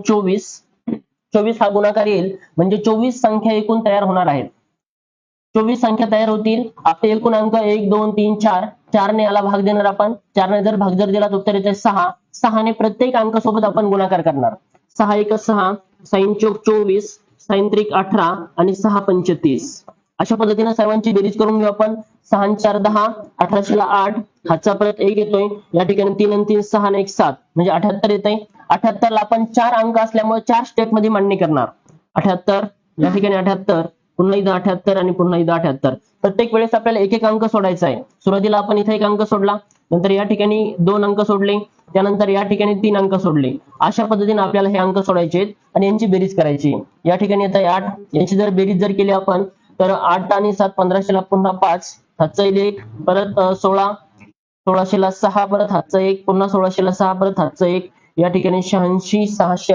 24. 24 हा गुणाकार येईल म्हणजे 24 संख्या एकूण तयार होणार आहेत. 24 संख्या तयार होतील. आपले एकूण अंक 1 2 3 4. 4 ने याला भाग देणार आपण. 4 ने जर भाग दिला तर उत्तर येते 6. 6 ने प्रत्येक अंकासोबत आपण गुणाकार करणार. 6 1 6, 6 चौक 24, 6 त्रिक 18 आणि 6 पंच 30. अशा पद्धतीने सर्वांची बेरीज करून घेऊ आपण. 6 4 10, 18 8, हातचा परत 1 येतोय. या ठिकाणी 3 आणि 3 6 आणि 1 7 म्हणजे 78 येतंय. 78 ला आपण 4 अंक असल्यामुळे 4 स्टेप मध्ये मांडणी करणार. 78 या ठिकाणी 78, पुन्हा एकदा 78 आणि पुन्हा एकदा 78. प्रत्येक वेळेस आपल्याला एक एक अंक सोडायचा आहे. सुरुवातीला आपण इथे एक अंक सोडला, नंतर या ठिकाणी 2 अंक सोडले, त्यानंतर या ठिकाणी 3 अंक सोडले. अशा पद्धतीने आपल्याला हे अंक सोडायचे आहेत आणि यांची बेरीज करायची. या ठिकाणी येत आहे 8. यांची जर बेरीज जर केली आपण तर 8 आणि 7 1500 ला पुन्हा 5, हातचा 1 परत 16, 1600 ला 6 परत हातचा 1, पुन्हा 1600 ला 6 परत हातचा 1. या ठिकाणी 86 600